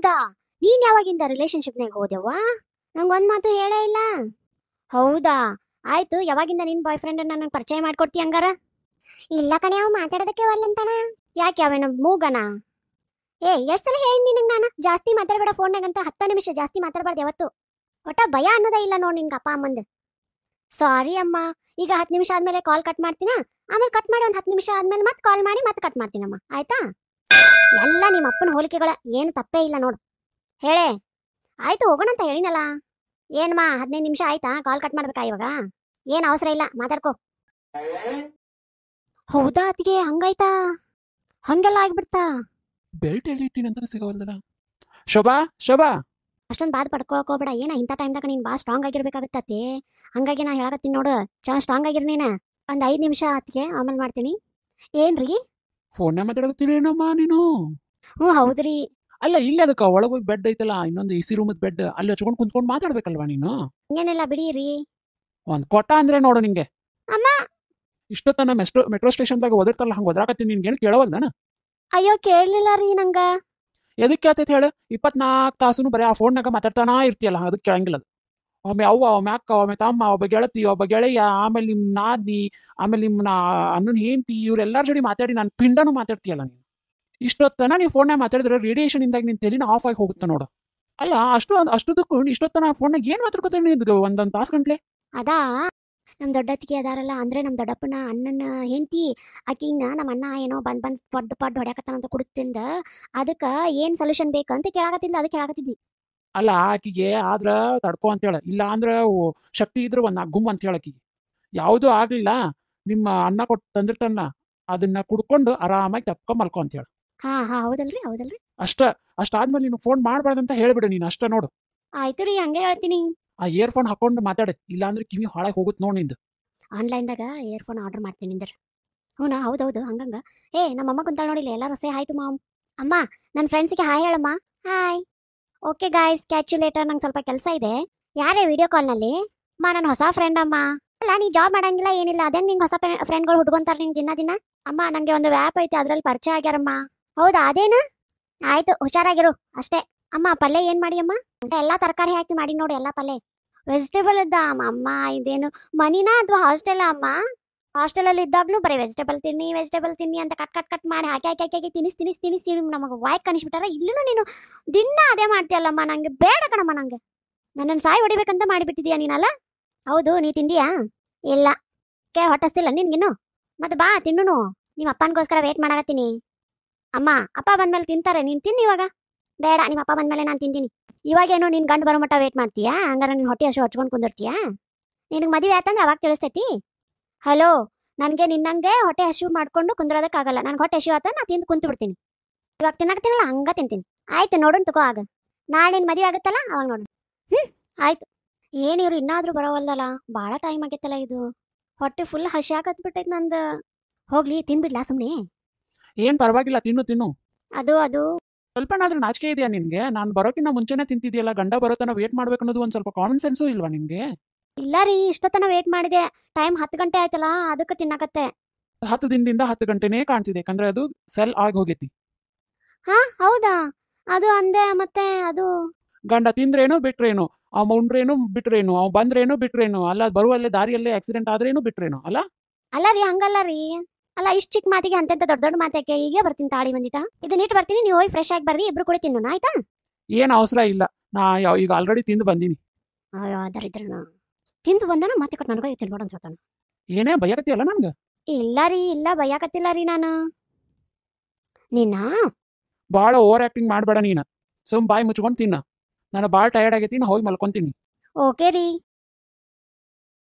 ಹೌದಾ, ನೀನ್ ಯಾವಾಗಿಂದ ರಿಲೇಶನ್ಶಿಪ್ನಾಗ ಹೋದೆವ್ವ? ನಂಗೊಂದ್ ಮಾತು ಹೇಳೇ ಇಲ್ಲ. ಹೌದಾ, ಆಯ್ತು. ಯಾವಾಗಿಂದ ನಿನ್ ಬಾಯ್ ಫ್ರೆಂಡ್ ನನಗೆ ಪರಿಚಯ ಮಾಡ್ಕೊಡ್ತಿ ಹಂಗಾರ? ಇಲ್ಲ ಕಣೆ, ಅವ್ ಮಾತಾಡೋದಕ್ಕೆ ಒಲ್ಲಂತಾನ. ಯಾಕೆ ಅವೇನ ಮೂಗನ? ಎಷ್ಟ್ ಸಲ ಹೇಳಿ ನಿನಗೆ ನಾನು ಜಾಸ್ತಿ ಮಾತಾಡಬೇಡ ಫೋನ್ನಾಗಂತ. 10 ನಿಮಿಷ ಜಾಸ್ತಿ ಮಾತಾಡಬಾರ್ದು ಯಾವತ್ತು. ಒಟ್ಟ ಭಯ ಅನ್ನೋದೇ ಇಲ್ಲ ನೋಡಿ ನಿನ್ಗೆ ಅಪ್ಪ ಅಮ್ಮಂದು. ಸಾರಿ ಅಮ್ಮ, ಈಗ 10 ನಿಮಿಷ ಆದ್ಮೇಲೆ ಕಾಲ್ ಕಟ್ ಮಾಡ್ತೀನ. ಆಮೇಲೆ ಕಟ್ ಮಾಡಿ ಒಂದು 10 ನಿಮಿಷ ಆದ್ಮೇಲೆ ಮತ್ತೆ ಕಾಲ್ ಮಾಡಿ ಮತ್ತೆ ಕಟ್ ಮಾಡ್ತೀನಮ್ಮ, ಆಯ್ತಾ? ಎಲ್ಲ ನಿಮ್ಮ ಅಪ್ಪನ ಹೋಲಿಕೆಗಳ, ಏನು ತಪ್ಪೇ ಇಲ್ಲ ನೋಡು. ಹೇಳೇ ಆಯ್ತು, ಹೋಗೋಣ ಅಂತ ಹೇಳಿನಲ್ಲ. ಏನಮ್ಮ 15 ನಿಮಿಷ ಆಯ್ತಾ? ಕಾಲ್ ಕಟ್ ಮಾಡ್ಬೇಕಾ ಇವಾಗ? ಏನು ಅವಸರ ಇಲ್ಲ, ಮಾತಾಡ್ಕೋ. ಹೌದಾ ಅತಿಗೆ, ಹಂಗಾಯ್ತಾ? ಹಂಗೆಲ್ಲ ಆಗ್ಬಿಡ್ತಾ? ಬೆಲ್ಟ್ ಎಲ್ಲಿ ಇಟ್ಟಿನಂತ ಸಿಗವಲ್ದಲ್ಲ. ಶೋಭಾ ಶೋಭಾ, ಅಷ್ಟೊಂದು ಬಾದ್ ಪಡ್ಕೊಳಕ್ ಹೋಗ್ಬೇಡ. ಏನ ಇಂಥ ಟೈಮ್ದಾಗ ನೀನು ಭಾಳ ಸ್ಟ್ರಾಂಗ್ ಆಗಿರ್ಬೇಕಾಗತ್ತತಿ. ಹಂಗಾಗಿ ನಾ ಹೇಳಕತ್ತೀನಿ ನೋಡು, ಚೆನ್ನಾಗಿ ಸ್ಟ್ರಾಂಗ್ ಆಗಿರ್ ನೀನು. ಒಂದು 5 ನಿಮಿಷ ಅತಿಗೆ, ಆಮೇಲೆ ಮಾಡ್ತೀನಿ. ಏನ್ರಿ? ಫೋನ್ ಮಾತಾಡಕತ್ತೀರೇನಮ್ಮ ನೀನು? ಹೌದ್ರಿ. ಅಲ್ಲ, ಇಲ್ಲ ಅದಕ್ಕ ಒಳಗೋಗಿ ಬೆಡ್ ಐತಲ್ಲ, ಇನ್ನೊಂದು ಎಸಿ ರೂಮದ್ ಬೆಡ್, ಅಲ್ಲಿ ಹಚ್ಕೊಂಡು ಕುಂತ್ಕೊಂಡು ಮಾತಾಡ್ಬೇಕಲ್ವಾ ನೀನು? ಹಂಗೇನಿಲ್ಲ ಬಿಡಿರಿ. ಒಂದ್ ಕೊಟ್ಟ ಅಂದ್ರೆ ನೋಡು ನಿಂಗೆ. ಅಮ್ಮ, ಇಷ್ಟೊತ್ತನ ಮೆಟ್ರೋ ಸ್ಟೇಷನ್ದಾಗ ಓದಿರ್ತಾರಲ್ಲ, ಹಂಗ ಓದಾಕತ್ತೀನಿ. ನಿನ್ಗೇನು ಕೇಳವಲ್ದನ? ಅಯ್ಯೋ ಕೇಳಲಿಲ್ಲ ರೀ ನಂಗ. ಎದಕ್ಕೆ ಕೇಳ್ತೈತೆ ಹೇಳು? 24 ತಾಸು ಬರೀ ಆ ಫೋನ್ನಾಗ ಮಾತಾಡ್ತಾನಾ ಇರ್ತೀಯಲ್ಲ, ಅದಕ್ಕೆ ಕೇಳಂಗಿಲ್ಲ ಅದು. ಒಮ್ಮೆ ಅವ್ವ, ಒಮ್ಮೆ ಅಕ್ಕ, ಒಮ್ಮೆ ತಮ್ಮ, ಒಬ್ಬ ಗೆಳತಿ, ಒಬ್ಬ ಗೆಳೆಯ, ಆಮೇಲೆ ನಿಮ್ಮ ನಾದಿ, ಆಮೇಲೆ ನಿಮ್ಮ ಅಣ್ಣನ ಹೆಂಡತಿ, ಇವ್ರೆಲ್ಲಾರ ಜೋಡಿ ಮಾತಾಡಿ ನಾನು ಪಿಂಡನು ಮಾತಾಡ್ತೀಯಲ್ಲ ನೀನು. ಇಷ್ಟೊತ್ತನ ನೀವು ಫೋನ್ನಾಗ ಮಾತಾಡಿದ್ರೆ ರೇಡಿಯೇಷನ್ ಇಂದಾಗ ನಿನ್ ತಲೆನ ಆಫ್ ಆಗಿ ಹೋಗುತ್ತೆ ನೋಡು. ಅಲ್ಲ, ಅಷ್ಟೊತ್ತಕ್ಕೂ ಇಷ್ಟೊತ್ತನ ಫೋನ್ನಾಗ ಏನ್ ಮಾತಾಡ್ಕೊತೀನಿ ಒಂದೊಂದು ತಾಸು ಗಂಟ್ಲೆ? ಅದಾ, ನಮ್ಮ ದೊಡ್ಡತ್ತಿಗೆ ಅದಾರಲ್ಲ, ಅಂದ್ರೆ ನಮ್ಮ ದೊಡ್ಡಪ್ಪನ ಅಣ್ಣನ ಹೆಂಡತಿ. ಆಕಿನ ನಮ್ಮ ಅಣ್ಣ ಏನೋ ಬಂದ್ ಪಡ್ಡು ಹೊಡ್ಯಾಕತ್ತಾನಂತ ಕುಡುತ್ತಿಂದ. ಅದಕ್ಕೆ ಏನು ಸೊಲ್ಯೂಷನ್ ಬೇಕಂತ ಕೇಳಾಕತ್ತಿದ್ದ, ಅದಕ್ಕೆ ಕೇಳಾಕತ್ತಿದ್ದಿ. ಅಲ್ಲ, ಆಕಿಗೆ ಆದ್ರ ತಡ್ಕೊ ಅಂತ ಹೇಳ, ಇಲ್ಲ ಅಂದ್ರೆ ಶಕ್ತಿ ಇದ್ರೆ ಒಂದ್ ಗುಮ್ ಅಂತ ಹೇಳಕಿಗೆ. ಯಾವುದು ಆಗ್ಲಿಲ್ಲ, ನಿಮ್ಮ ಅನ್ನ ಕೊಟ್ಟು ತಂದಿರ್ತಾನ, ಅದನ್ನ ಕುಡ್ಕೊಂಡು ಆರಾಮಾಗಿ ತಪ್ಕೊ ಮಲ್ಕೊ ಅಂತ ಹೇಳ. ಹಾ ಹೌದಲ್ರಿ, ಹೌದಲ್ರಿ. ಅಷ್ಟಾದ್ಮೇಲೆ ನೀನು ಫೋನ್ ಮಾಡ್ಬಾರ್ದಂತ ಹೇಳ್ಬಿಡು ನೀನು ಅಷ್ಟ ನೋಡು. ಆಯ್ತು ರೀ, ಹಂಗೆ ಹೇಳ್ತೀನಿ. ಆ ಇಯರ್ಫೋನ್ ಹಾಕೊಂಡು ಮಾತಾಡ, ಇಲ್ಲಾಂದ್ರೆ ಕಿವಿ ಹಾಳಾಗಿ ಹೋಗುತ್ತೆ ನೋಡಿ ನಿಂದು. ಆನ್ಲೈನ್ದಾಗ ಇಯರ್ಫೋನ್ ಆರ್ಡರ್ ಮಾಡ್ತೀನಿ ನಿಂದ್ರ. ಹ್ಞೂ ಹೌದೌದು, ಹಂಗಂಗ. ನಮ್ಮಮ್ಮ ಕುಂತಾಳ ನೋಡಿಲ್ಲ, ಎಲ್ಲರೂ ಸೇ ಹಾಯ್ ಟು ಮಾಮ್. ಅಮ್ಮ, ನನ್ನ ಫ್ರೆಂಡ್ಸಿಗೆ ಹಾಯ್ ಹೇಳಮ್ಮ. Hi. Okay guys, catch you later. ನಂಗೆ ಸ್ವಲ್ಪ ಕೆಲಸ ಇದೆ. ಯಾರೇ ವಿಡಿಯೋ ಕಾಲ್ನಲ್ಲಿ? ನನ್ನ ಹೊಸ ಫ್ರೆಂಡ್ ಅಮ್ಮ. ಅಲ್ಲ, ನೀ ಜಾಬ್ ಮಾಡಂಗಿಲ್ಲ ಏನಿಲ್ಲ, ಅದೇ ನಿಂಗೆ ಹೊಸ ಫ್ರೆಂಡ್ಗಳು ಹುಡ್ಕೊಂತಾರೆ ನಿಂಗೆ ದಿನ. ಅಮ್ಮ, ನನಗೆ ಒಂದು ವ್ಯಾಪ್ ಐತೆ, ಅದ್ರಲ್ಲಿ ಪರಿಚಯ ಆಗ್ಯಾರಮ್ಮ. ಹೌದಾ, ಅದೇನು? ಆಯ್ತು, ಹುಷಾರಾಗಿರು ಅಷ್ಟೇ. ಅಮ್ಮ, ಪಲ್ಯ ಏನು ಮಾಡಿ ಅಮ್ಮ? ಎಲ್ಲ ತರಕಾರಿ ಹಾಕಿ ಮಾಡಿ ನೋಡಿ, ಎಲ್ಲ ಪಲ್ಯ. ವೆಜಿಟೇಬಲ್ ಇದ್ದ ಅಮ್ಮ? ಇದೇನು ಮನಿನಾ ಅಥವಾ ಹಾಸ್ಟೆಲ್ ಅಮ್ಮ? ಹಾಸ್ಟೆಲಲ್ಲಿ ಇದ್ದಾಗಲೂ ಬರೀ ವೆಜಿಟೇಬಲ್ ತಿನ್ನಿ ಅಂತ ಕಟ್ ಮಾಡಿ ಹಾಕಿ ತಿನ್ನಿಸಿ ನಮಗೆ ವಾಯ್ಕ್ ಕನಿಸ್ಬಿಟ್ಟಾರ. ಇಲ್ಲೂ ನೀನು ದಿನ ಅದೇ ಮಾಡ್ತೀಯಲ್ಲಮ್ಮ, ನಂಗೆ ಬೇಡ ಕಣಮ್ಮ. ನಂಗೆ ನನ್ನನ್ನು ಸಾಯಿ ಹೊಡಿಬೇಕಂತ ಮಾಡಿಬಿಟ್ಟಿದೀಯ ನೀನಲ್ಲ? ಹೌದು, ನೀ ತಿಂದಿಯಾ? ಇಲ್ಲ. ಹೊಟ್ಟಸ್ತಿಲ್ಲ ನಿನ್ಗಿನ್ನು? ಮತ್ತೆ ಬಾ ತಿನ್ನು. ನಿಮ್ಮ ಅಪ್ಪನಿಗೋಸ್ಕರ ವೇಟ್ ಮಾಡಕತ್ತೀನಿ. ಅಮ್ಮ, ಅಪ್ಪ ಬಂದ್ಮೇಲೆ ತಿಂತಾರೆ, ನೀನು ತಿನ್ನು ಇವಾಗ. ಬೇಡ, ನಿಮ್ಮ ಅಪ್ಪ ಬಂದ್ಮೇಲೆ ನಾನು ತಿಂತೀನಿ. ಇವಾಗೇನೋ ನೀನು ಗಂಡು ಬರೋ ಮಟ್ಟ ವೇಟ್ ಮಾಡ್ತೀಯಾ? ಹಂಗಾರೆ ನೀನು ಹೊಟ್ಟೆ ಹಸು ಹಚ್ಕೊಂಡು ಕುಂದಿರ್ತೀಯಾ? ನಿನಗೆ ಮದುವೆ ಆಯ್ತಂದ್ರೆ ಅವಾಗ ತಿಳಿಸ್ತೈತಿ. ಹಲೋ, ನನಗೆ ನಿನ್ನಂಗೆ ಹೊಟ್ಟೆ ಹಸಿವು ಮಾಡ್ಕೊಂಡು ಕುಂದ್ರೋದಕ್ಕಾಗಲ್ಲ. ನನಗೆ ಹೊಟ್ಟೆ ಹಸಿವು ಆತ, ನಾ ತಿಂದು ಕುಂತು ಬಿಡ್ತೀನಿ. ಇವಾಗ ತಿನ್ನಕತ್ತೀನಲ್ಲ, ಹಂಗ ತಿಂತೀನಿ. ಆಯ್ತು, ನೋಡೋಣ ತಗೋ. ಆಗ ನಾಳೆ ನಿನ್ನ ಮದುವೆ ಆಗುತ್ತಲ್ಲ, ಅವಾಗ ನೋಡೋಣ. ಆಯ್ತು. ಏನು ಇವ್ರು ಇನ್ನಾದರೂ ಬರೋವಲ್ದಲ್ಲ, ಭಾಳ ಟೈಮ್ ಆಗೈತಲ್ಲ ಇದು. ಹೊಟ್ಟೆ ಫುಲ್ ಹಸಿ ಹಾಕತ್ಬಿಟ್ಟೈತೆ ನಂದು. ಹೋಗ್ಲಿ, ತಿನ್ಬಿಡ್ಲಾ ಸುಮ್ಮನೆ? ಏನ್ ಪರವಾಗಿಲ್ಲ, ತಿನ್ನು. ಅದು ಸ್ವಲ್ಪನಾದ್ರೂ ನಾಚಿಕೆ ಇದೆಯಾ ನಿನ್ಗೆ? ನಾನು ಬರೋಕಿನ್ನ ಮುಂಚೆನೆ ತಿಂತಿದ್ಯಲ್ಲ, ಗಂಡ ಬರೋತನ ವೇಟ್ ಮಾಡ್ಬೇಕು ಅನ್ನೋದು ಒಂದ್ ಸ್ವಲ್ಪ ಕಾಮನ್ ಸೆನ್ಸು ಇಲ್ವಾ ನಿನ್ಗೆ? ಇಲ್ಲ ರೀ, ಇಷ್ಟೊತ್ತನ ವೇಟ್ ಮಾಡಿದೆ. ಟೈಮ್ 10 ಗಂಟೆ ಆಯ್ತಲ್ಲ, ಅದಕ್ಕೆ ತಿನ್ನಕತ್ತೆ. 10 ದಿನದಿಂದ 10 ಗಂಟೆನೇ ಕಾಣ್ತಿದೆ, ಯಾಕಂದ್ರೆ ಅದು ಸೆಲ್ ಆಗಿ ಹೋಗೈತಿ. ಹೌದಾ? ಅದು ಅಂದೆ. ಮತ್ತೆ ಅದು ಗಂಡ ತಿಂದ್ರೇನು ಬಿಟ್ರೇನು, ಅವ್ ಉಂಡ್ರೇನು ಬಿಟ್ರೇನು, ಅವ್ ಬಂದ್ರೇನು ಬಿಟ್ರೇನು, ಅಲ್ಲ ಬರುವಲ್ಲೇ ದಾರಿಯಲ್ಲೇ ಆಕ್ಸಿಡೆಂಟ್ ಆದ್ರೇನು ಬಿಟ್ರೇನು ಅಲ್ಲ? ಅಲ್ಲ ರೀ, ಹಂಗಲ್ಲ ರೀ. ಅಲ್ಲ, ಇಷ್ಟು ಚಿಕ್ಕ ಮಾತಿಗೆ ಅಂತೆಂತ ದೊಡ್ಡ ಮಾತಕ್ಕೆ? ಈಗ ಬರ್ತೀನಿ ತಾಳಿ ಬಂದಿಟ. ಇದನ್ನ ಇಟ್ಟು ಬರ್ತೀನಿ, ನೀವು ಹೋಗಿ ಫ್ರೆಶ್ ಆಗಿ ಬರ್ರಿ, ಇಬ್ರು ಕೂಡ ತಿನ್ನೋಣ, ಆಯ್ತಾ? ಏನ್ ಅವಸರ ಇಲ್ಲ, ನಾ ಈಗ ಆಲ್ರೆಡಿ ತಿಂದು ಬಂದೀನಿ. ಅಯ್ಯೋ ದರಿದ್ರನ, ತಿಂದು ಬಂದನ ಮತ್ತೆ ಕೊಟ್ಟು ನನಗೆ ತಿನ್ಬೇಡ ಅನ್ಸತ್ತಾನ. ಏನೇ ಭಯಕತ್ತಿಯಲ್ಲ ನನ್ಗೆ? ಇಲ್ಲ ರೀ, ಇಲ್ಲ ಭಯಕತ್ತಿಲ್ಲ ರೀ ನಾನು. ನಿನ್ನ ಭಾಳ ಓವರ್ ಆಕ್ಟಿಂಗ್ ಮಾಡಬೇಡ ನೀನು. ಬಾಯಿ ಮುಚ್ಕೊಂಡು ತಿನ್ನ. ನಾನು ಭಾಳ ಟಯರ್ಡ್ ಆಗೈತಿ, ನಾ ಹೋಗಿ ಮಲ್ಕೊಂತೀನಿ. ಓಕೆ ರೀ.